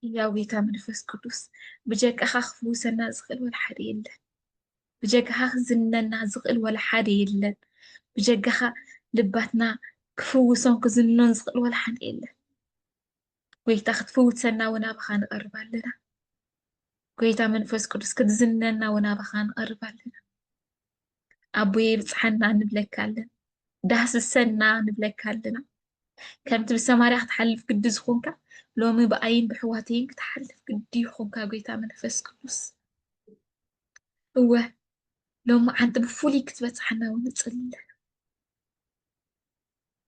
يا ويتا منفس قدوس بجاك أخاف فوسنا زغل ولا حد يلن بجاك أخاف زننا زغل ولا حد يلن بجاك أخا لباتنا كفوسون كزنون زغل ولا حد يلن ويتا خطفوسنا ونابخا نقرب لنا ويتا منفس قدوس كتزننا ونابخا نقرب لنا أبوي بصحنا نبلك لنا دهس السنة نبلك لنا كانت بسماري تحلف قد زخونك لو مي بقاين بحواتين تحلف قد يخونك ويتا منفس قدوس هو لو ما عند بفولي كتبت حنا ونصلي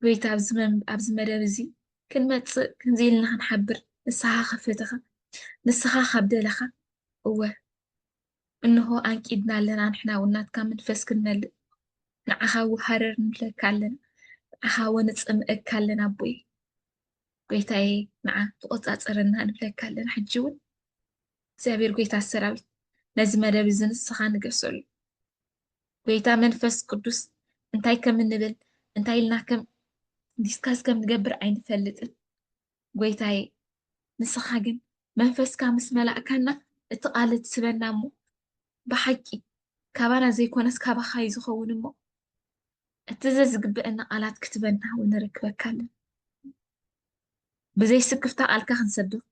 بيت أبز مدرزي كلمة كنزيلنا هنحبر نسخة خفتها نسخة خبدلها هو إنه أكيدنا لنا نحنا ونات كامل فسكنا نعها وحرر نلكالنا نعها ونتصمئكالنا بوي بيتاي نعا تقطع أرنا نلكالنا حجون سيابير بيتا السراوي لازم مدرزي نسخة نقصر بيتا منفس قدوس انتاي كم نبل انتاي لنا كم ديسكاس كم نقبر عين فلت ጎይታዬ ንስኻ ግን መንፈስካ ምስ መላእካና እቲ ቃል ትስበና እሞ ብሓቂ ካባና ዘይኮነስ ካባኻ እዩ ዝኸውን እሞ እቲ ዘዝግብአና ቃላት ክትበና እውን ንረክበካ ኣለና ብዘይ ስክፍታ ቃልካ ክንሰብኽ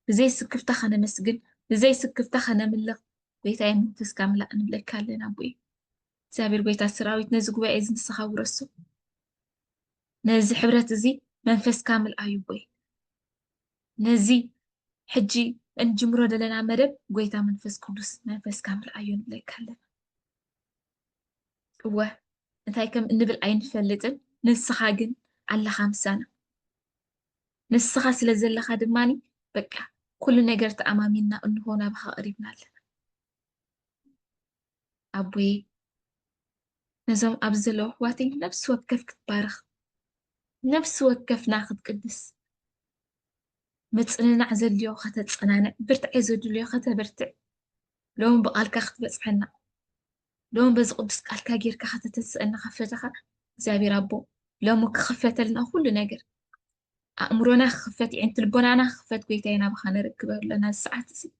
ብዘይ ስክፍታ ከነመስግን ብዘይ ስክፍታ ከነምልኽ ጎይታዬ መንፈስካ ምላእ ንብለካ ኣለና ኣቦይ እግዚኣብሔር ጎይታ ሰራዊት ነዚ ጉባኤ እዚ ንስኻ ውረሶ ነዚ ሕብረት እዚ መንፈስካ ምልኣዩ ቦይ ነዚ ሕጂ እንጅምሮ ደለና መደብ ጎይታ መንፈስ ቅዱስ መንፈስካ ምልኣዩ ንብለካ ኣለና እወ እንታይ ከም እንብል ኣይንፈልጥን ንስኻ ግን ኣለኻ ምሳና ንስኻ ስለ ዘለኻ ድማኒ በቃ ኩሉ ነገር ተኣማሚና እንሆ ናብኻ ቀሪብና ኣለና ኣቦይ ነዞም ኣብዚ ዘለዉ ኣሕዋተይ ነፍሲ ወከፍ ክትባርኽ ነፍሲ ወከፍና ክትቅድስ متصنع زليو خت تصنع برتع زليو خت برتع لون بقالك خت بصحنا لون بز قدس قالك غيرك خت تسألنا خفتها زابي ربو لو مك خفت لنا كل نجر أمرنا خفت يعني تلبنا أنا خفت قيتينا بخنا ركب لنا الساعات زي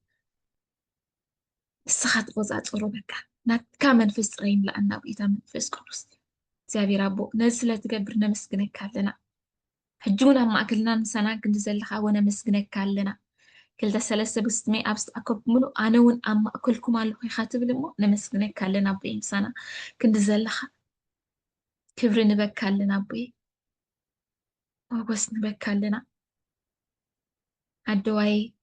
الساعات غزات قربك نات كمان في الصغير لأنه إذا من في سكروس زابي ربو نزلت قبرنا مسكنك لنا حجونا ما أكلنا نسانا كنت زلخا وانا مسكنك لنا كلتا سلسة بستمي أبست أكب منو أنا ون أما أكلكم على خي خاتب لمو نمسكنك كلنا بين سنة كنت زلخا كبر نبك لنا بي وبس نبك لنا عدواي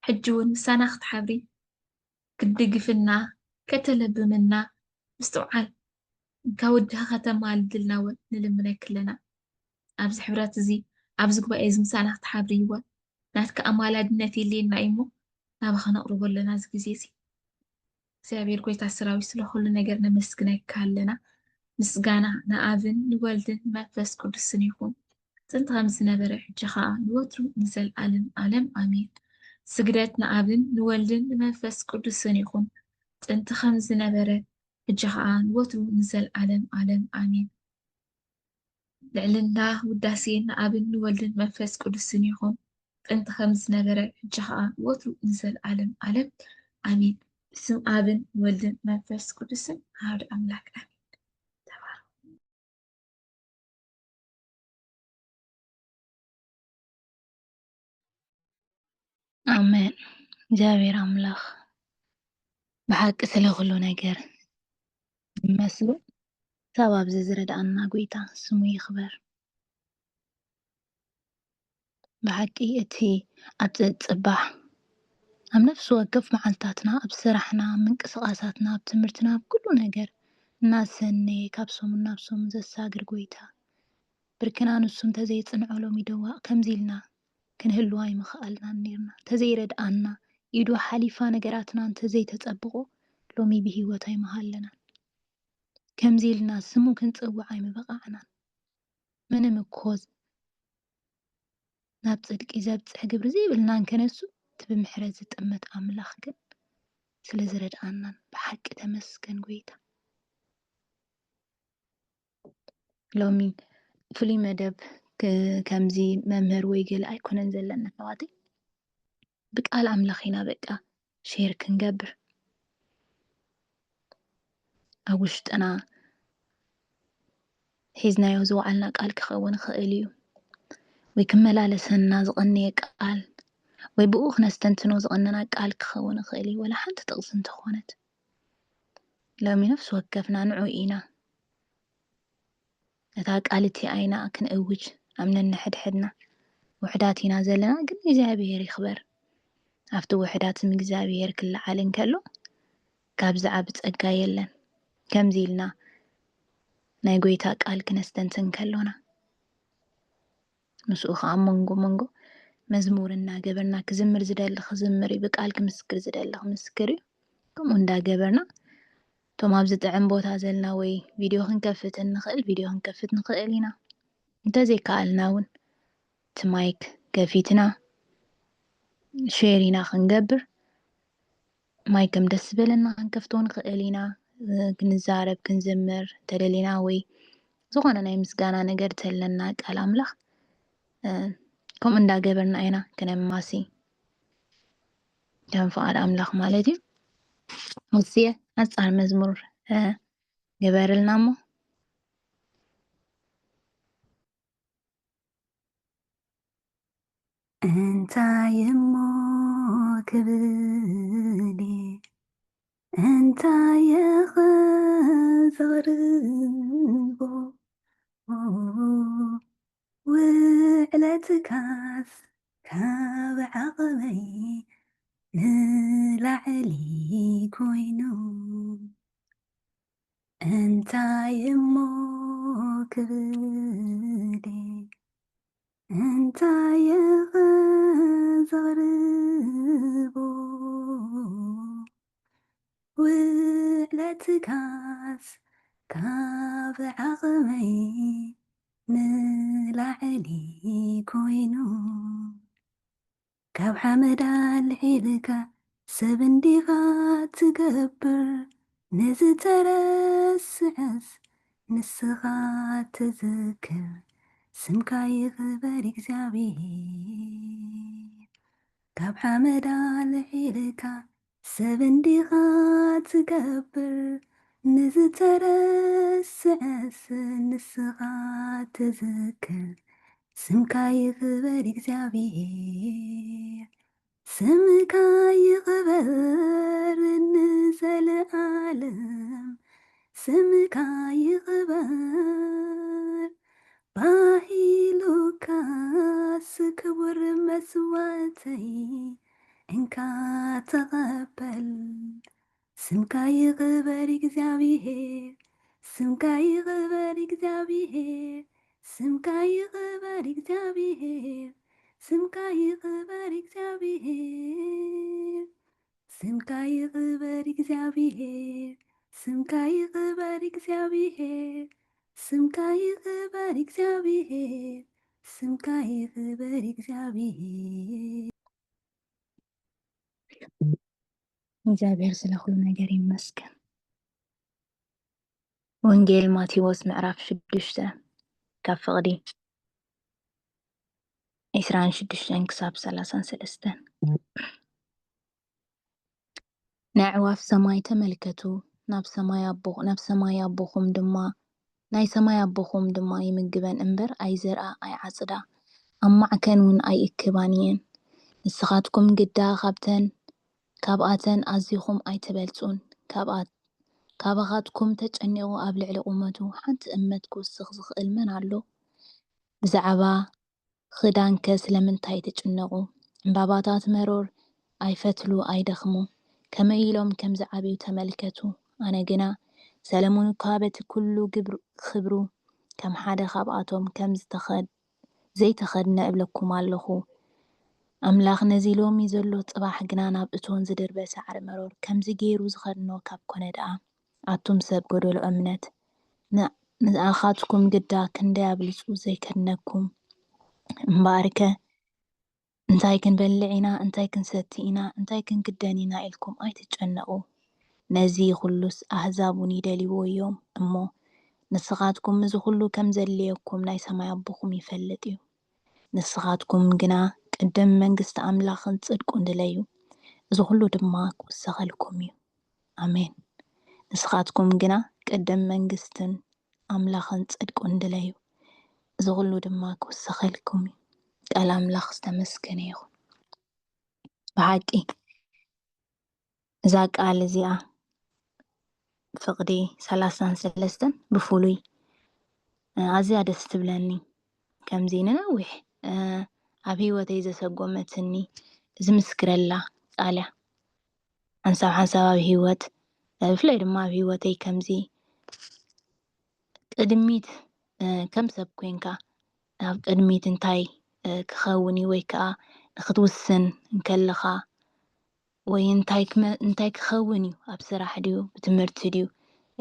حجون سنة أخت حبري كدقفنا كتلب منا مستوعل كودها ختم مال دلنا ونلمنك لنا أبز حبرات زي أبز قبا إزم سنة أخت حبري و ناتك أمالاد نتي اللي نايمو نابخنا قربو لنا زكزيزي እግዚአብሔር ጎይታ ሰራዊት ስለ ሁሉ ነገር ነመስግነካ ኣለና ምስጋና ንኣብን ንወልድን መንፈስ ቅዱስን ይኹን ጥንቲ ከም ዝነበረ ሕጂ ከዓ ንወትሩ ንዘለኣለም ዓለም ኣሜን ስግደት ንኣብን ንወልድን ንመንፈስ ቅዱስን ይኹን ጥንቲ ከም ዝነበረ ሕጂ ከዓ ንወትሩ ንዘለኣለም ዓለም ኣሜን ልዕልና ውዳሴ ንኣብን ንወልድን መንፈስ ቅዱስን ይኹን ጥንቲ ከም ዝነበረ ሕጂ ከዓ ንወትሩ ንዘለኣለም ዓለም ኣሜን اسم آبن ولدن منفس قدسن هاد أملاك آمين آمين جابر أملاخ بحق سلغلو نجر مسلو سبب زرد أنا قويتا سمو يخبر بحق إيتي أبزد صباح أم نفس وقف معلتاتنا بسرحنا من قصاصاتنا بتمرتنا بكل نجر الناس اللي كابسهم نفسهم زي الساقر قويتا بركنا نسون تزيد صنعوا ميدوا كم زيلنا كنهلواي مخالنا نيرنا تزيرد أنا يدو حليفا نجراتنا تزيد تطبقوا لومي بهيوتاي مهلنا كم زيلنا سمو كنت أوعي مبقعنا من مكوز نابصدق إذا بتصحقب رزي بلنا نكنسو بمحرز تأمت أملاخ كن سلزرد أنان بحق تمسكن قويتا لومي فلي مدب كمزي ممهر ويقل أيكون نزل لنا فواتي ብቃል ኣምላኽ ኢና በቃ ሼር ክንገብር ኣብ ውሽጥና ሒዝናዮ ዝወዓልና ቃል ክኸውን ይኽእል እዩ ወይ ክመላለሰና ዝቐነየ ቃል ወይ ብኡ ክነስተንትኖ ዝቐነና ቃል ክኸውን ይኽእል እዩ ወላ ሓንቲ ጥቕሲ እንተኾነት ሎሚ ነፍሲ ወከፍና ንዑ ኢና እታ ቃል እቲኣይና ክንእውጅ ኣብ ነንሕድሕድና ውሕዳት ኢና ዘለና ግን እግዚኣብሔር ይኽበር ኣብቲ ውሕዳት እግዚኣብሔር ክለዓል እንከሎ ካብ ዝዓቢ ፀጋ የለን ከምዚ ኢልና ናይ ጎይታ ቃል ክነስተንትን ከሎና ምስኡ ከዓ መንጎ መዝሙር እናገበርና ክዝምር ዝደሊ ክዝምር እዩ ብቃል ክምስክር ዝደሊ ክምስክር እዩ ከምኡ እንዳገበርና ቶም ኣብዚ ጥዕም ቦታ ዘለና ወይ ቪድዮ ክንከፍት ንኽእል ኢና እንተዘይከኣልና እውን እቲ ማይክ ገፊትና ሼር ኢና ክንገብር ማይክ ከም ደስ ዝበለና ክንከፍቶ ንኽእል ኢና ክንዛረብ ክንዝምር ተደሊና ወይ ዝኾነ ናይ ምስጋና ነገር ተለና ቃል ኣምላኽ ከምኡ እንዳገበርና ኢና ክነማሲ ከም ፍቓድ ኣምላኽ ማለት እዩ ወስየ ኣጻር መዝሙር ገበርልና እሞ እንታይ እሞ ክብሊ እንታይ ኸዘርቦ ውዕለትካስ ካብ ዓቕመይ ንላዕሊ ኮይኑ እንታይ እሞ ክብሊ እንታይ ኸዘርቦ ውዕለትካስ ካብ ዓቕመይ ንላዕሊ ኮይኑ ካብ ሓመድ ኣልዒልካ ሰብ እንዲኻ ትገብር ንዝተረስዐስ ንስኻ ትዝክር ስምካ ይኽበር እግዚኣብሔር ካብ ሓመድ ኣልዒልካ ሰብ እንዲኻ ትገብር ንዝተረስዐስ ንስኻ ትዝክር ስምካ ይኽበር እግዚኣብሔር ስምካ ይኽበር ንዘለዓለም ስምካ ይኽበር ባሂሉካስ ክቡር መስዋዕተይ እንካ ተቐበል ስምካ ይኽበር እግዚአብሔር ስምካ ይኽበር እግዚአብሔር ስምካ ይኽበር እግዚአብሔር ስምካ ይኽበር እግዚአብሔር ስምካ ይኽበር እግዚአብሔር ስምካ ይኽበር እግዚአብሔር ስምካ ይኽበር እግዚአብሔር ስምካ ይኽበር እግዚአብሔር እግዚአብሔር ስለ ሁሉ ነገር ይመስገን። ወንጌል ማቴዎስ ምዕራፍ 6 ካብ ፍቕዲ 26 ክሳብ 33 ናይ ኣዕዋፍ ሰማይ ተመልከቱ ናብ ሰማይ ኣቦኹም ድማ ናይ ሰማይ ኣቦኹም ድማ ይምግበን እምበር ኣይዘርኣ ኣይዓጽዳ ኣብ ማዕከን እውን ኣይእክባን እየን ንስኻትኩም ግዳ ካብኣተን ኣዝኹም ኣይትበልጹን ካባኻትኩም ተጨኒቑ ኣብ ልዕሊ ቁመቱ ሓንቲ እመት ክውስኽ ዝኽእል መን ኣሎ ብዛዕባ ክዳንከ ስለምንታይ ትጭነቑ ዕምባባታት መሮር ኣይፈትሉ ኣይደኽሙ ከመይ ኢሎም ከም ዝዓብዩ ተመልከቱ ኣነ ግና ሰለሞን እኳ በቲ ኩሉ ክብሩ ከም ሓደ ካብኣቶም ከም ዘይተኸድነ እብለኩም ኣለኹ ኣምላኽ ነዚ ሎሚ ዘሎ ጽባሕ ግና ናብ እቶን ዝድርበ ሳዕሪ መሮር ከምዚ ገይሩ ዝኸድኖ ካብ ኮነ ደኣ ኣቱም ሰብ ጎደሎ እምነት ንኣኻትኩም ግዳ ክንደይ ኣብልጹ ዘይከድነኩም እምበኣርከ እንታይ ክንበልዕ ኢና እንታይ ክንሰቲ ኢና እንታይ ክንክደን ኢና ኢልኩም ኣይትጨነቑ ነዚ ኩሉስ ኣሕዛብ እውን ይደልይዎ እዮም እሞ ንስኻትኩም እዚ ኩሉ ከም ዘድልየኩም ናይ ሰማይ ኣቦኹም ይፈልጥ እዩ ንስኻትኩም ግና ቅድም መንግስቲ ኣምላኽን ጽድቁን ድለዩ እዚ ኩሉ ድማ ክውሰኸልኩም እዩ። ኣሜን። ንስኻትኩም ግና ቅድም መንግስትን ኣምላኽን ጽድቁን ድለዩ እዚ ኩሉ ድማ ክውሰኸልኩም እዩ። ቃል ኣምላኽ ዝተመስገነ ይኹን። ብሓቂ እዛ ቃል እዚኣ ፍቕዲ 33 ብፍሉይ ኣዝያ ደስ ትብለኒ። ከምዚ ንነዊሕ ኣብ ሂወተይ ዘሰጎመትኒ ዝምስክረላ ቃል እያ። ሓንሳብ ኣብ ሂወት ብፍላይ ድማ ኣብ ሂወተይ ከምዚ ቅድሚት ከም ሰብ ኮንካ ኣብ ቅድሚት እንታይ ክኸውን ወይ ከዓ ንክትውስን እንከለኻ ወይ እንታይ ክኸውን እዩ ኣብ ስራሕ ድዩ ብትምህርቲ ድዩ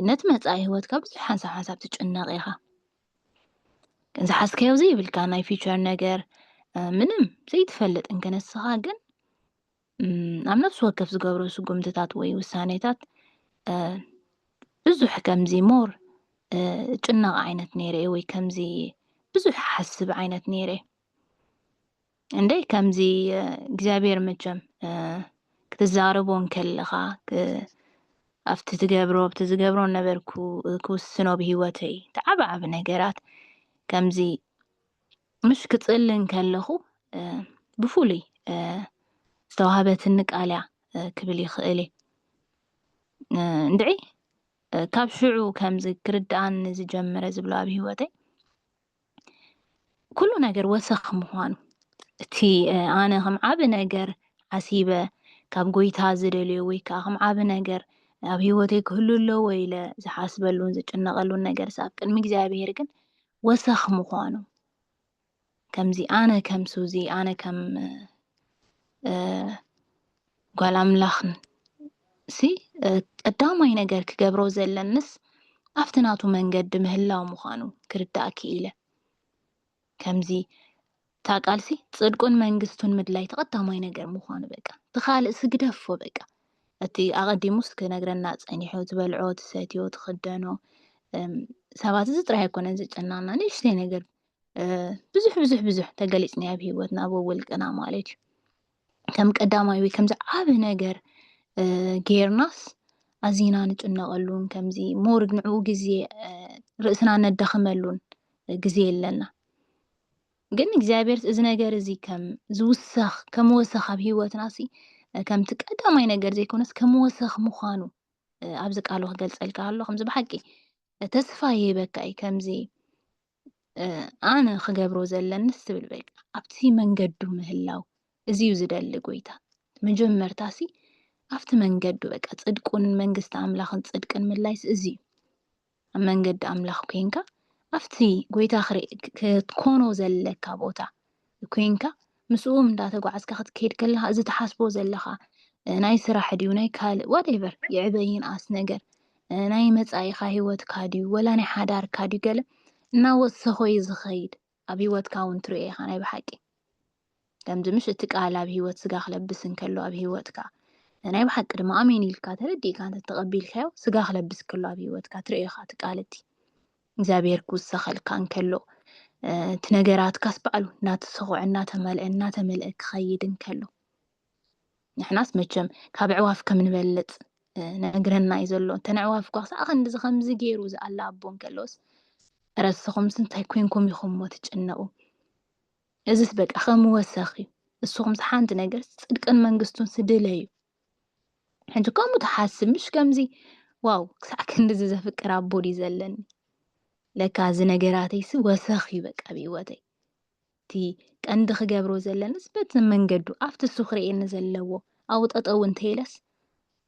ነቲ መጻኢ ሂወትካ ብዙሕ ሓንሳብ ትጭነቕ ኢኻ። ዝሓስከዮ ዘይብልካ ናይ ፊቸር ነገር ምንም ዘይትፈልጥ እንከነስኻ ግን ኣብ ነፍሲ ወከፍ ዝገብሮ ስጉምትታት ወይ ውሳኔታት ብዙሕ ከምዚ ሞር ጭነቕ ዓይነት ነይረ ወይ ከምዚ ብዙሕ ሓስብ ዓይነት ነይረ እንዴ ከምዚ እግዚኣብሔር መቸም ክትዛረቦ እንከለኻ ኣብቲ ዝገብሮ ነበርኩ ክውስኖ ብሂወተይ ተዓባዓብ ነገራት ከምዚ ምሽ ክጽልን ከለኹ ብፍሉይ ዝተዋሃበትኒ ቃል እያ ክብል ይኽእል እንድዒ ካብ ሽዑ ከምዚ ክርዳኣን ዝጀመረ ዝብሎ ኣብ ሂወተይ ኩሉ ነገር ወሰኽ ምዃኑ እቲ ኣነ ከም ዓብ ነገር ዓሲበ ካብ ጎይታ ዝደልዮ ወይ ከዓ ከም ዓብ ነገር ኣብ ሂወተይ ክህሉ ኣለዎ ኢለ ዝሓስበሉን ዝጭነቐሉን ነገር ኣብ ቅድሚ እግዚኣብሔር ግን ወሰኽ ምዃኑ ከምዚ ኣነ ከም ሱዚ ኣነ ከም ጓል ኣምላኽን ቀዳማይ ነገር ክገብሮ ዘለንስ ኣብቲ ናቱ መንገዲ ምህላው ምዃኑ ክርዳእ ክኢለ ከምዚ ታቃልሲ ጽድቁን መንግስቱን ምድላይ ተቐዳማይ ነገር ምዃኑ በቃ ትኻልእ ስግደፎ በቃ እቲ ኣቐዲሙስ ክነግረና ጸኒሑ ዝበልዖ ትሰትዮ ትኽደኖ ሰባት እዚ ጥራይ ኣይኮነን ዝጭናና ንእሽተይ ነገር ብዙሕ ተገሊጽኒ ኣብ ሂወትና ብውልቅና ማለት እዩ ከም ቀዳማይ ወይ ከምዚ ዓብ ነገር ጌርናስ ኣዚና ንጭነቐሉን ከምዚ ሞርግ ንዕኡ ግዜ ርእስና ነዳኽመሉን ግዜ የለና ግን እግዚኣብሔር እዚ ነገር እዚ ከም ዝውሰኽ ከም ወሰኽ ኣብ ሂወትና ከምቲ ቀዳማይ ነገር ዘይኮነስ ከም ወሰኽ ምዃኑ ኣብዚ ቃሉ ክገልጸልካ ኣሎ ከምዚ ብሓቂ ተስፋ ይህበካ እዩ ከምዚ ኣነ ክገብሮ ዘለንስ ትብል በቃ ኣብቲ መንገዱ ምህላው እዚ እዩ ዝደሊ ጎይታ መጀመርታ ኣብቲ መንገዱ በቃ ጽድቁን መንግስቲ ኣምላኽን ጽድቅን ምላይስ እዚ ኣብ መንገዲ ኣምላኽ ኮንካ ኣብቲ ጎይታ ክትኮኖ ዘለካ ቦታ ኮንካ ምስኡ እንዳተጓዓዝካ ክትከይድ ከለኻ እዚ ተሓስቦ ዘለኻ ናይ ስራሕ ድዩ ናይ ካልእ ዋትኤቨር ይዕበይን ኣስ ነገር ናይ መጻኢኻ ሂወትካ ድዩ ወላ ናይ ሓዳርካ ድዩ ገለ እናወሰኾ ዝኸይድ ኣብ ሂወትካ እውን ትሪኦ ኢኻ ናይ ብሓቂ ከምዚ ምሽ እቲ ቃል ኣብ ሂወት ስጋ ክለብስ እንከሎ ኣብ ሂወትካ ናይ ብሓቂ ድማ ኣሜን ኢልካ ተረዲእካ ተቐቢልካዮ ስጋ ክለብስ ከሎ ኣብ ሂወትካ ትሪኦ ኢኻ እቲ ቃል እቲ እግዚኣብሔር ክውሰኸልካ እንከሎ እቲ ነገራትካስ በዕሉ እናተሰኽዖ እናተመልአ ክኸይድ እንከሎ ንሕናስ መቸም ካብ ዕዋፍ ከም ንበልጽ ነግረና እዩ ዘሎ እተን ዕዋፍ እኳ ክሳዕ ክንዲ ከምዚ ገይሩ ዝኣላ ኣቦ እንከሎስ ረስኹምስ እንታይ ኮንኩም ኢኹም ሞ ትጭነቑ እዚስ በቃ ከም ወሰኽ እዩ ንስኹም ሓንቲ ነገር ጽድቅን መንግስቱን ስድለዩ ሕጂ ከምኡ ተሓስብ ምሽ ከምዚ ዋው ክሳዕ ክንዲ ዘፍቅር ኣቦ ድዩ ዘለኒ ለካ እዚ ነገራተይስ ወሰኽ እዩ በቃ ብሂወተይ እቲ ቀንዲ ክገብሮ ዘለንስ በቲ መንገዱ ኣብቲ እሱ ክርእየኒ ዘለዎ ኣብኡ ጠጠው እንተኢለስ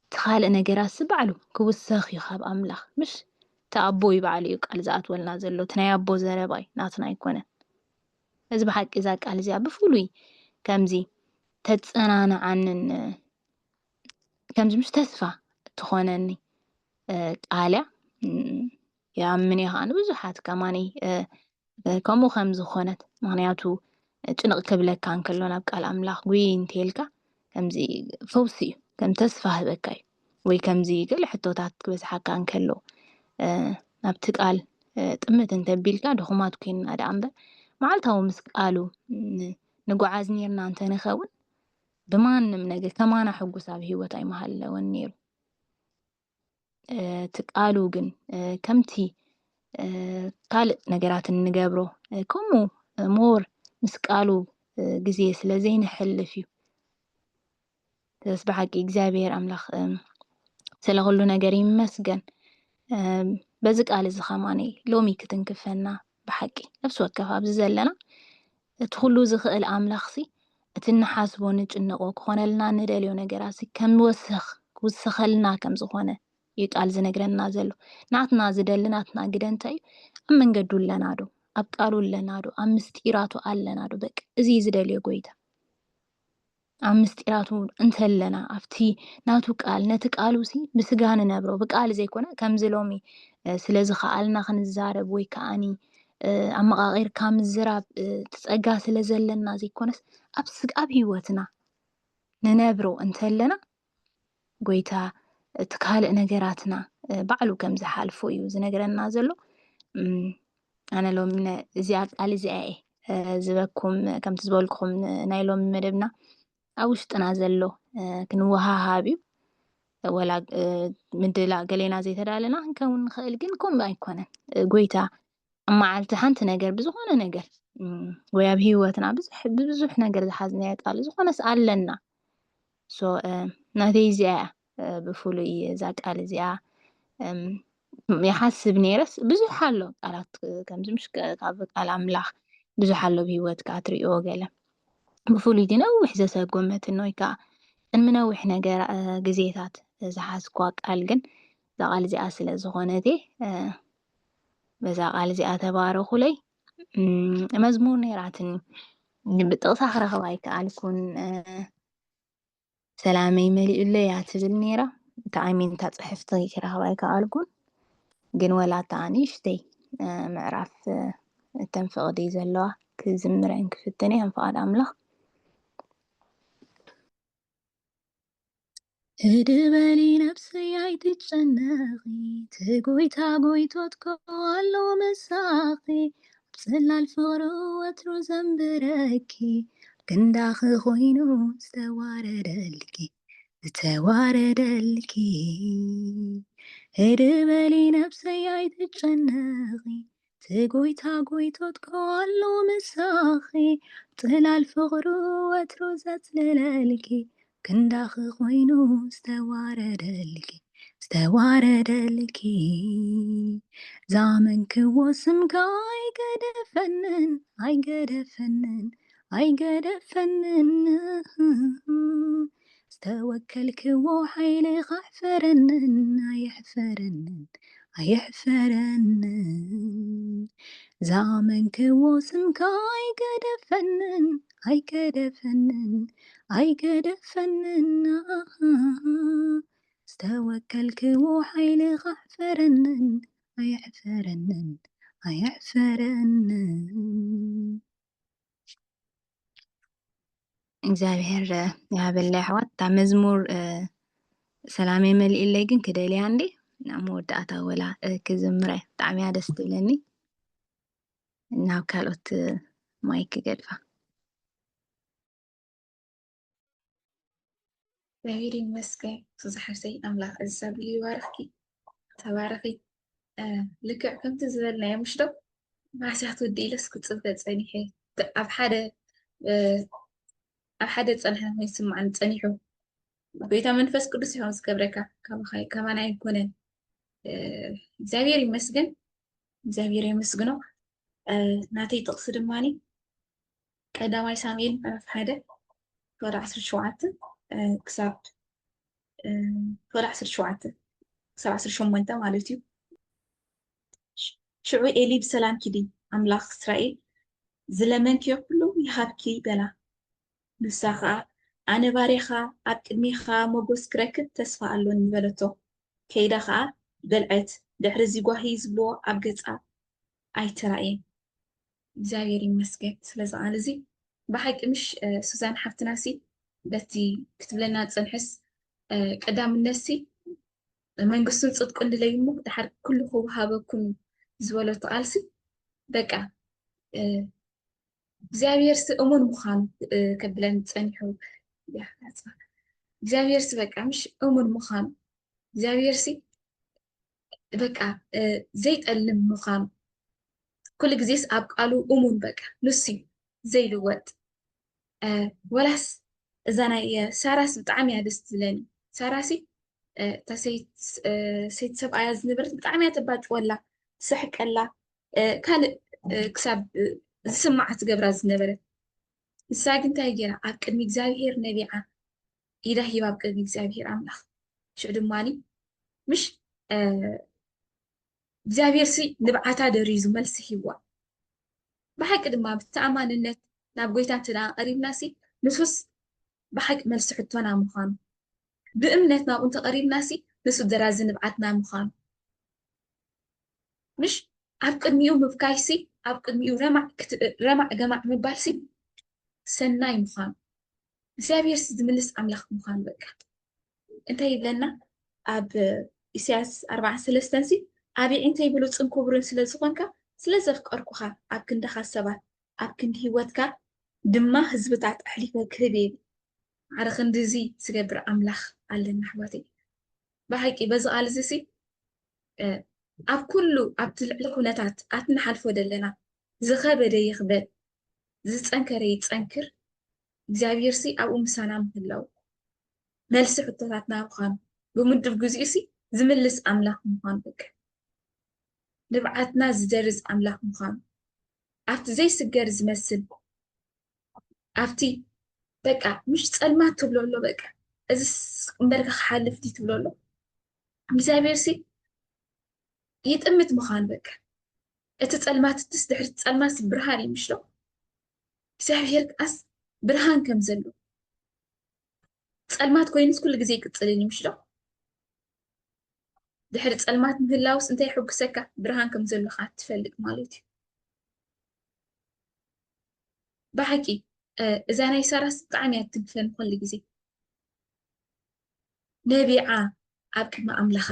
እቲ ካልእ ነገራት በዕሉ ክውሰኽ እዩ ካብ ኣምላኽ ምሽ እቲ ኣቦ ይበዓሉ እዩ ቃል ዝኣትወልና ዘሎ እቲ ናይ ኣቦ ዘረባ እዩ ናትና ኣይኮነን እዚ ብሓቂ እዛ ቃል እዚኣ ብፍሉይ ከምዚ ተጸናንዓንን ከምዚ ምሽ ተስፋ ትኾነኒ ቃል እያ ምን ኢኻ ንብዙሓት ከማኒ ከምኡ ከም ዝኾነት ምክንያቱ ጭንቕ ክብለካ እንከሎ ናብ ቃል ኣምላኽ ጉይ እንተልካ ከምዚ ፈውሲ እዩ ከም ተስፋ ህበካ እዩ ወይ ከምዚ ገለ ሕቶታት ክበዝሓካ እንከሎ ናብቲ ቃል ጥምት እንተቢልካ ድኹማት ኮይንና ዳ እምበር መዓልታዊ ምስ ቃሉ ንጓዓዝ ነርና እንተ ንኸውን ብማንም ነገር ከማና ሕጉስ ኣብ ሂወት ኣይመሃለወን ነይሩ ትቃሉ ግን ከምቲ ካልእ ነገራት ንገብሮ ከምኡ ሞር ምስ ቃሉ ግዜ ስለ ዘይንሕልፍ እዩ ደስ ብሓቂ እግዚኣብሔር ኣምላኽ ስለ ኩሉ ነገር ይመስገን በዚ ቃል እዚ ኸማኒ ሎሚ ክትንክፈና ብሓቂ ነፍሲ ወከፍ ኣብዚ ዘለና እቲ ኩሉ ዝኽእል ኣምላኽሲ እቲ ንሓስቦ ንጭንቆ ክኾነልና ንደልዮ ነገራት ከም ክውስኸልና ከም ዝኾነ እዩ ቃል ዝነግረና ዘሎ ናትና ዝደሊ ናትና ግደ እንታይ እዩ ኣብ መንገዱ ኣለና ዶ ኣብ ቃሉ ኣለና ዶ ኣብ ምስጢራቱ ኣለና ዶ በቂ እዚ ዝደልዮ ጎይታ ኣብ ምስጢራቱ እንተለና ኣብቲ ናቱ ቃል ነቲ ቃሉሲ ብስጋ ንነብሮ ብቃል ዘይኮነ ከምዚ ሎሚ ስለዚ ኸኣልና ክንዛረብ ወይ ከዓኒ ኣመቓቒርካ ምዝራብ ትጸጋ ስለ ዘለና ዘይኮነስ ኣብ ስጋ ኣብ ሂወትና ንነብሮ እንተለና ጎይታ እቲ ካልእ ነገራትና ባዕሉ ከም ዝሓልፎ እዩ ዝነግረና ዘሎ ኣነ ሎሚ እዚኣ ቃል እዚኣ ዝበኩም ከምቲ ዝበልኩኹም ናይ ሎሚ መደብና ኣብ ውሽጥና ዘሎ ክንወሃሃብ እዩ ወላ ምድላእ ገሌና ዘይተዳለና ክንከውን ንኽእል ግን ከምኡ ኣይኮነን ጎይታ ኣብ መዓልቲ ሓንቲ ነገር ብዝኾነ ነገር ወይ ኣብ ሂወትና ብዙሕ ነገር ዝሓዝናዮ ቃል ዝኾነስ ኣለና ሶ ናተይ እዚኣ ብፍሉይ እዛ ቃል እዚኣ ይሓስብ ነይረስ ብዙሕ ኣሎ ቃላት ከምዚ ምሽ ካብ ቃል ኣምላኽ ብዙሕ ኣሎ ብሂወትካ ትሪኦ ገለ ብፍሉይ ነዊሕ ዘሰጎመትን ወይ ከዓ እንምነዊሕ ነገር ግዜታት ዝሓዝኳ ቃል ግን እዛ ቃል እዚኣ ስለ ዝኾነት በዛ ቃል እዚኣ ተባረኹለይ መዝሙር ነይራትኒ ብጥቕሳ ክረኽባ ኣይከኣልኩን ሰላመይ መሊኡለይ እያ ትብል ነይራ ተኣሚን እታ ፅሕፍቲ ክረኽባ ኣይከኣልኩን ግን ወላታ ንእሽተይ ምዕራፍ ተንፍቕዲ ዘለዋ ክዝምረን ክፍትነ እንፍቓድ ኣምላኽ እድበሊ ነፍሰይ ኣይትጨነኺ ትጎይታ ጎይቶትኮ ኣሎ መሳኺ ብፅላል ፍቕሪ ወትሩ ዘንብረኪ ክንዳኺ ኮይኑ ዝተዋረደልኪ እድበሊ ነፍሰይ ኣይትጨነኺ ትጎይታ ጎይቶትኮ ኣሎ መሳኺ ብፅላል ፍቕሪ ወትሩ ዘጽልለልኪ ክንዳኺ ኮይኑ ዝተዋረደልኪ ዛመንክዎ ስምካ ኣይገደፈንን ዝተወከልክዎ ሓይልኻ ኣይሕፈረንን ዛመንክዎ ስምካ ኣይገደፈንን ዝተወከልክዎ ሓይልኻ ኣይሕፈረንን እግዚአብሔር ያበላይ ኣሕዋት እታ መዝሙር ሰላመይ መሊኡለይ ግን ክደልያ እንዴ ናብ መወዳእታ ወላ ክዝምረ ብጣዕሚ እያ ደስ ትብለኒ ናብ ካልኦት ማይክ ገድፋ እግዚአብሔር ይመስገን ዝሓሰይ ኣምላኽ እዝሳብ ይባርኽኪ ተባረኺ ልክዕ ከምቲ ዝበልናዮ ምሽ ዶ ማስያት ወዲ ኢለስ ክፅበ ፀኒሐ ኣብ ሓደ ፀንሐ ይስማዓን ፀኒሑ ጎይታ መንፈስ ቅዱስ ይሆን ዝገብረካ ከማና ይኮነን እግዚአብሔር ይመስገን እግዚአብሔር ይመስግኖ ናተይ ጥቕሲ ድማኒ ቀዳማይ ሳሙኤል ምዕራፍ 1 ክሳብ 17 ክሳብ 18 ማለት እዩ ሽዑ ኤሊ ብሰላም ኪዲ ኣምላኽ እስራኤል ዝለመንክዮ ኩሉ ይሃብኪ በላ ንሳ ከዓ ኣነ ባሪኻ ኣብ ቅድሚኻ ሞገስ ክረክብ ተስፋ ኣሎኒ በለቶ ከይዳ ከዓ በልዐት ድሕሪ እዚ ጓሂ ዝብልዎ ኣብ ገፃ ኣይተራእየን እግዚአብሔር ይመስገን ስለዚ ቃል እዚ ብሓቂ ምሽ ሱዛን ሓፍትናሲ በቲ ክትብለና ፀንሕስ ቀዳምነሲ መንግስቱን ፅድቁን ድለይ እሞ ድሓር ኩሉ ክወሃበኩም ዝበለቶ ቃልሲ በቃ እግዚአብሔር እሙን ምዃኑ ከብለን ፀኒሑ እግዚአብሔር በቃ ምሽ እሙን ምዃኑ እግዚአብሔር በቃ ዘይጠልም ምዃኑ ኩሉ ግዜስ ኣብ ቃሉ እሙን በቃ ንሱ እዩ ዘይልወጥ ወላስ እዛ ናይ ሳራስ ብጣዕሚ እያ ደስ ትብለኒ ሳራሲ እታ ሰይቲ ሰብኣያ ዝነበረት ብጣዕሚ እያ ተባጭወላ ትስሕቀላ ካልእ ክሳብ ዝስማዓ ትገብራ ዝነበረት ንሳ ግን እንታይ ገይራ ኣብ ቅድሚ እግዚኣብሄር ነቢዓ ኢዳ ሂባ ኣብ ቅድሚ እግዚኣብሄር ኣምላኽ ሽዑ ድማኒ ምሽ እግዚኣብሄር ንብዓታ ደሪዙ መልሲ ሂብዋ ብሓቂ ድማ ብተኣማንነት ናብ ጎይታ እንትና ቀሪብና ንሱስ ብሓቂ መልሲ ሕቶና ምዃኑ ብእምነት ናብኡ እንተቐሪብና ንሱ ደራዚ ንብዓትና ምዃኑ ምሽ ኣብ ቅድሚኡ ምብካይ ኣብ ቅድሚኡ ረማዕ ገማዕ ምባል ሰናይ ምዃኑ እግዚኣብሄር ዝምልስ ኣምላኽ ምዃኑ በቃ እንታይ ይብለና ኣብ ኢሳያስ 43 ኣቢዕ እንተይብሉ ፅንኩብርን ስለ ዝኾንካ ስለ ዘፍቀርኩኻ ኣብ ክንድኻ ሰባት ኣብ ክንዲ ሂወትካ ድማ ህዝብታት ኣሕሊፈ ክህብ እየ ዓረ ክንዲ እዚ ዝገብር ኣምላኽ ኣለና ኣሕዋተይ ብሓቂ በዚ ቃል እዚ ኣብ ኩሉ ኣብቲ ልዕሊ ኩነታት ኣትንሓልፎ ዘለና ዝኸበደ ይኽበድ ዝፀንከረ ይፀንክር እግዚኣብሄር ኣብኡ ምሳና ምህላው መልሲ ሕቶታትና ምዃኑ ብምድብ ግዚኡ ዝምልስ ኣምላኽ ምዃኑ በቃ ንብዓትና ዝደርዝ ኣምላኽ ምዃኑ ኣብቲ ዘይስገር ዝመስል ኣብቲ በቃ ምሽ ፀልማት ትብለሎ በቃ እዚ እምበርካ ክሓልፍ ዲ ትብለሎ እግዚኣብሄር ይጥምት ምዃኑ በቃ እቲ ፀልማት እትስ ድሕሪ ፀልማት ብርሃን እዩ ምሽሎ እግዚኣብሄር ከኣስ ብርሃን ከም ዘሎ ፀልማት ኮይኑስ ኩሉ ግዜ ይቅፅልን እዩ ምሽሎ ድሕሪ ፀልማት ምህላውስ እንታይ ይሕጉሰካ ብርሃን ከም ዘለካ ትፈልጥ ማለት እዩ ብሓቂ እዛ ናይ ሳራስ ብጣዕሚ እያ ትድንፍለኒ ኩሉ ግዜ ነቢዓ ኣብ ቅድሚ ኣምላኻ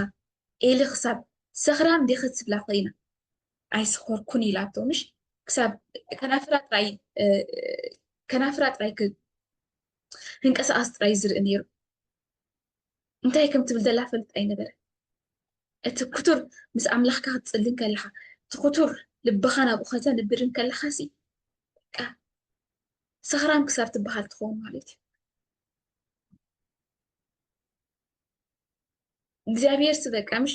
ኤሊ ክሳብ ሰኽራም ዲኽት ትብላ ኮይና ኣይስኮርኩን ኢላቶ ምሽ ክሳብ ከናፍራ ጥራይ ክንቀሳቀስ ጥራይ ዝርኢ ነይሩ እንታይ ከም ትብል ዘላ ፈልጥ ኣይነበረ እቲ ክቱር ምስ ኣምላኽካ ክትፅልን ከለኻ እቲ ክቱር ልብኻ ናብኡ ከተንብርን ከለኻ ሰኽራም ክሳብ ትበሃል ትኸውን ማለት እዩ እግዚኣብሄር በቃ ምሽ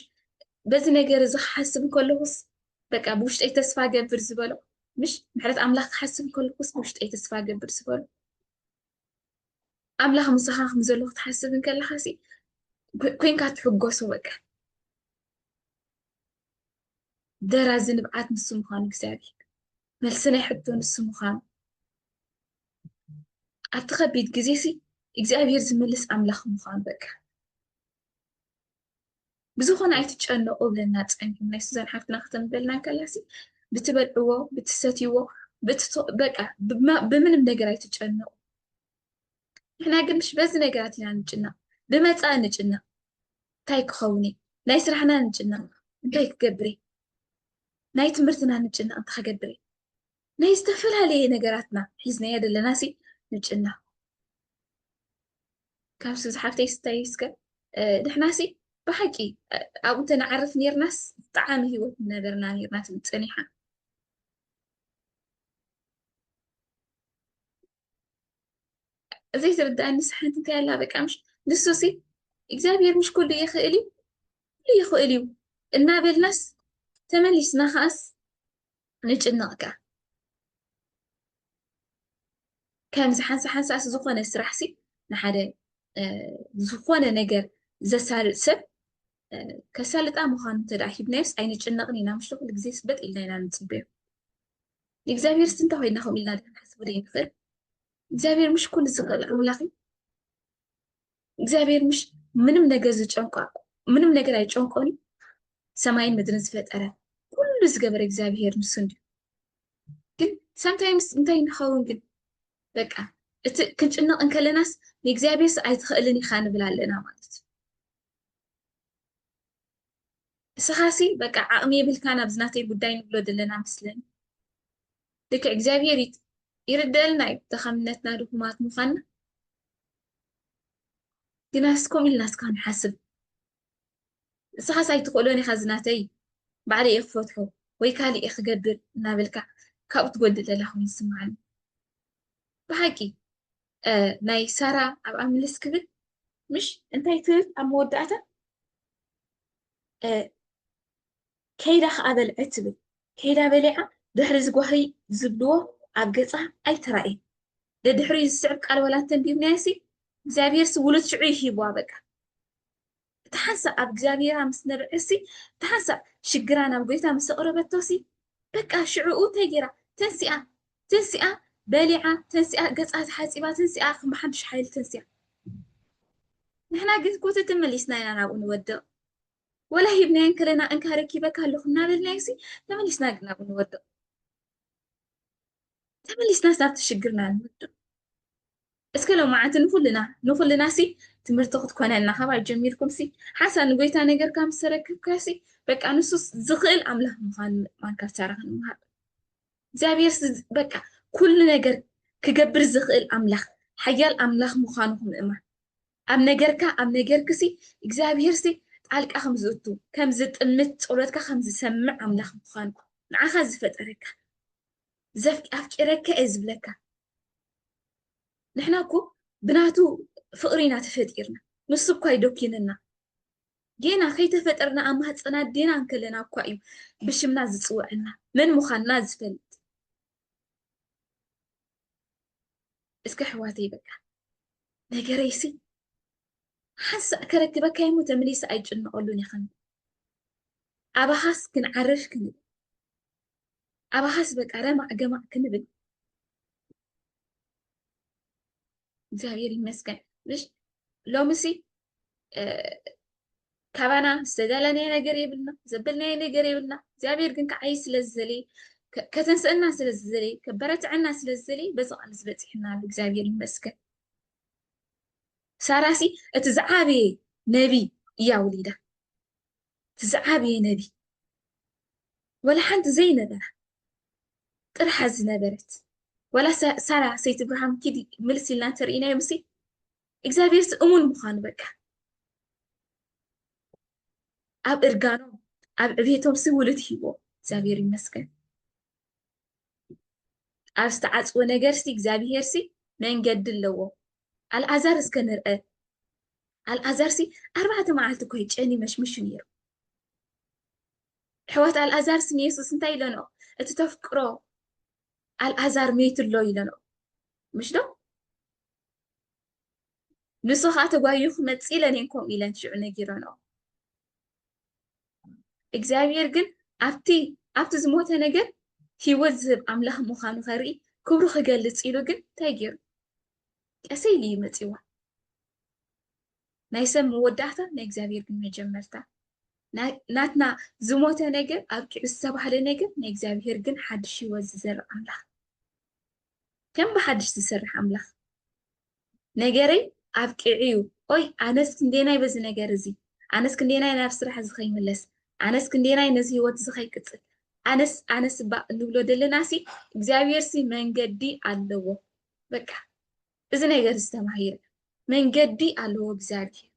በዚ ነገር እዚ ክሓስብ ከለኹስ በቃ ብውሽጠይ ተስፋ ገብር ዝበሎ ምሽ ምሕረት ኣምላኽ ክሓስብ ከለኹስ ብውሽጠይ ተስፋ ገብር ዝበሎ ኣምላኽ ምስኻ ከም ዘሎ ክትሓስብ ከለኻ ኮንካ ትሕጎሶ በቃ ደራዚ ንብዓት ንሱ ምዃኑ እግዚኣብሄር መልሲ ናይ ሕቶ ንሱ ምዃኑ ኣብቲ ከቢድ ግዜ እግዚኣብሄር ዝምልስ ኣምላኽ ምዃኑ በቃ ብዝኾነ ኣይትጨነቁ ብለና ፀኒሖም ናይ ሱዛን ሓፍትና ከተንበልና ከላ ብትበልዕዎ ብትሰትይዎ በቃ ብምንም ነገር ኣይትጨነቁ ንሕና ግን ምሽ በዚ ነገራት ኢና ንጭነቕ ብመፃእ ንጭነቕ እንታይ ክኸውን ናይ ስራሕና ንጭነቕ እንታይ ክገብር ናይ ትምህርትና ንጭነቕ እንታይ ክገብር ናይ ዝተፈላለየ ነገራትና ሒዝናዮ ዘለና ንጭነቕ ካብ ሓፍተይ ስታይ ንሕና ብሓቂ ኣብኡ እንተንዓርፍ ነርናስ ብጣዕሚ ሂወት ነበርና ነርና ትብል ፀኒሓ እዘይ ዝርዳእኒ ሓንቲ እንታይ ኣላ በቃ ምሽ ንሱ እግዚኣብሄር ምሽ ኩሉ ይኽእል እዩ እናበልናስ ተመሊስና ከኣስ ንጭነቕካ ከምዚ ሓንሳስ ዝኾነ ስራሕ ንሓደ ዝኾነ ነገር ዘሳልጥ ሰብ ከሳልጣ ምዃኑ እንተደኣ ሂብናዮስ ኣይንጭነቕን ኢና ምሽቶ ኩሉ ግዜ ስበጥ ኢልና ኢና ንፅበዮ እግዚኣብሄር እንታይ ኮይና ከምኡ ኢልና ንሓስብ ዘይንኽእል እግዚኣብሄር ምሽ ኩሉ ዝኽእል ኣምላኽ እዩ እግዚኣብሄር ምሽ ምንም ነገር ኣይጨንቆን ሰማይን ምድርን ዝፈጠረ ኩሉ ዝገበረ እግዚኣብሄር ንሱ እንድዩ ግን ሳምታይምስ እንታይ ንኸውን ግን በቃ እቲ ክንጭነቕ እንከለናስ ንእግዚኣብሄር ኣይትኽእልን ኢኻ ንብል ኣለና ማለት እዩ እስኻ በቃ ዓቕሚ የብልካ ናብ ዝናተይ ጉዳይ ንብሎ ዘለና መስለኒ ልክዕ እግዚኣብሄር يردلنا تخمنتنا دكمات مخنا تناسكم الناس كان حسب صح ساي تقولوني خزناتي بعد يفتحوا ويكالي إخجبر نابلك كأو تقول لهم يسمعني بحكي ناي سارة أو أملس كبر مش أنت يترك أم ودعته كيدا خابل عتبه كيدا بلعه دحر زغوهي زبدوه أبقصه أي ترأي دحر يسعب قال ولا تنبيه ناسي زابير سولت شعيه بوابك تحسب أب زابير أمس نرأسي تحسب شجرانا وقيتها مس قربتوسي بقى شعوء تجرا تنسئة بلعه تنسئة قصات حاسبة تنسئة ما حدش حيل تنسئة نحنا قلت كوت تمليسنا أنا ونودع ولا هي بنين كلنا أنك هركبك هلخنا بالناسي تمليسنا قلنا ونودع تمليسنا صارت شجرنا نودع اسكو لو معناته نفلنا سي تمرت تاخد كنا لنا خبر جميلكم سي حسن قويت أنا جر كام سرك كاسي بك أنا سوس زغل عمله ما كسرها ما زابير بك كل نجر كجبر زغل عمله حيال عمله مخانهم إما أم نجر كسي إجزابير سي تعالك أخمز أتو كم زت المت أولادك خمز سمع عمله مخانكم نعخذ فترك زفك أفكرك أزبلك نحناكو بناتو فقرينا تفديرنا نصب كاي دوكيننا جينا خي تفطرنا أما هتصنا دينا نكلنا كوايو بشمنا زصوعنا من مخنا زفل اسك حواتي بك نجريسي حس كركبك يا متمليس أيجن أقولوني خن أبا حس كن عرش كن أبا حس بك أرى مع جماعة كن زهيري مسكن مش لو مسي كابانا استدلنا قريبنا زبلنا قريبنا زابير كنك عايز للزلي كتنسألنا سلزلي كبرت عنا سلزلي بس أنا زبت إحنا زابير مسكن ساراسي تزعابي نبي يا وليدة تزعابي نبي ولا حد زي نبرة ترحز نبرت ولا سارة سيت إبراهيم كدي ملسي لنا ترينا يمسي إكزابير أمون مخانبك أب إرجانو أب بيتهم سولت هيبو زابير مسكن أستعز ونجرسي إكزابيرسي من جد اللو الأزار اسكنر الأزارسي 4 معالت كويتش أني مش نيرو حوات الأزارسي يسوس انتي لنو اتتفكرو الأزار ميت اللو يلنو مش دو نسو خاطة وايوخ متسيلن ينكم إلان شعنا جيرانو إكزابير جن أبتي زموتا نجر هيوزب عملها مخانو غري كبرو خجلت إلو جن تاجر أسيلي متسيوا نايسم مودعتا نإكزابير جن مجمرتا ناتنا زموتا نجر أبكي السبح لنجر نإكزابير جن حدش يوزر عملها كم بحدش تسرح عملها نجري أبكي عيو أوي أناس كندينا بس نجر زي أناس كندينا نفس رح زخي ملس أناس كندينا نزي وات زخي كتل أناس بقى نقوله دلناسي إكزابير سي من جدي علوه بكا إذا نجر استمعير من جدي علوه إكزابير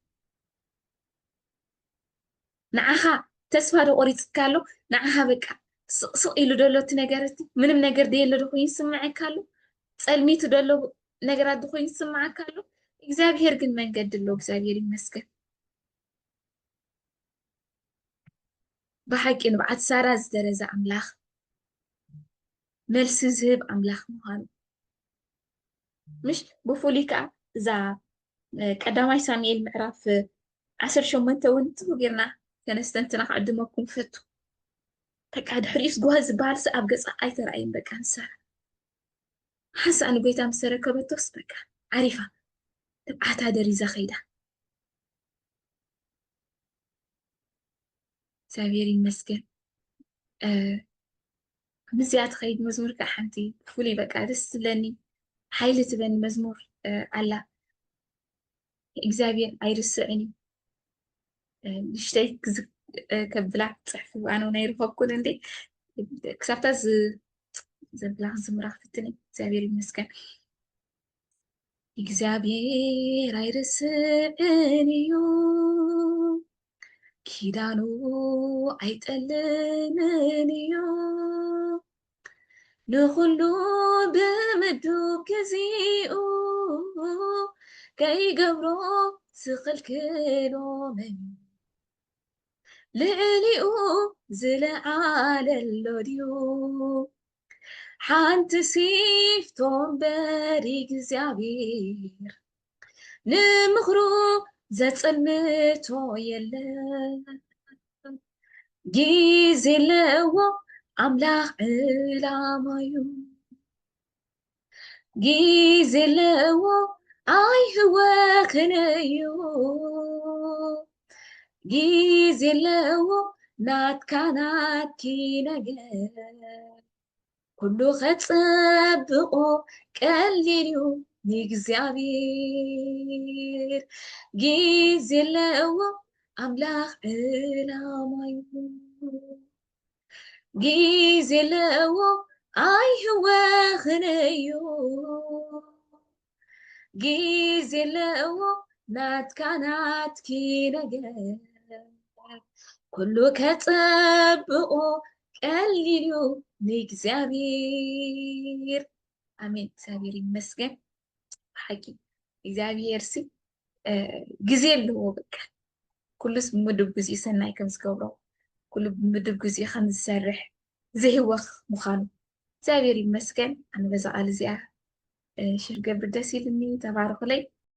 نعها تسفر قريت كالو نعها بكا سو إلو دلو تنجرتي منم نجر دي اللي دخوين سمعي كالو سألمي تدلو نجرات دخوين سمعي كالو إكزابير جن من جد اللو إكزابير يمسكن بحكي إنه بعد سارة زدرزة أملاخ ملس زهب أملاخ مهان مش بفوليكا زا قداماي ساميل معرف 18 ونت وغيرنا كنستنتنا قدمكم فتو تقعد حريص جوهز بارس أبقص أي ترأين بكان سارة حاسة أنا قويت أم سركة بتوسبك عارفة تبعت هذا ريزا خيدة سابيري مسكن مزيات خيد مزمور كحنتي فولي بقى دس لاني حيلة تبين مزمور على إكزابير أيرسعني نشتيك كبدلع صحفي وأنا ونير فوقون عندي كسبت از ዘብላህ ዝምራኽ ትትኒ እግዚአብሔር ይመስገን። እግዚአብሔር አይረስዕን እዩ ኪዳኑ አይጠልምን እዩ ንኹሉ ብምዱብ ግዚኡ ከይገብሮ ዝኽልክሎ መን ልዕሊኡ ዝለዓለሎ ድዩ ሓንቲ ሲፍቶ እምበር እግዚኣብሔር ንምኽሩ ዘጸልምቶ የለን ጊዜ ኣለዎ ኣምላኽ ዕላማ እዩ ጊዜ ኣለዎ ኣይህወኽን እዩ ጊዜ ኣለዎ ናትካ ናትኪ ነገር ኩሉ ኸጸብቆ ቀሊል እዩ ንእግዚአብሔር ጊዜ ኣለዎ ኣምላኽ ዕላማ እዩ ጊዜ ኣለዎ ኣይህወኽን እዩ ጊዜ ኣለዎ ናትካ ናትኪ ነገር ኩሉ ከጸብቆ ቀሊል እዩ ንእግዚአብሔር አሜን። እግዚአብሔር ይመስገን። ሓቂ እግዚአብሔር ሲ ጊዜ ኣለዎ በቃ ኩሉስ ብምድብ ጊዜ ሰናይ ከም ዝገብሮ ኩሉ ብምድብ ጊዜ ከም ዝሰርሕ ዘይወኽ ምዃኑ እግዚአብሔር ይመስገን። ኣነ በዛ ቃል እዚኣ ሽር ገብር ደስ ኢልኒ ተባረኹለይ።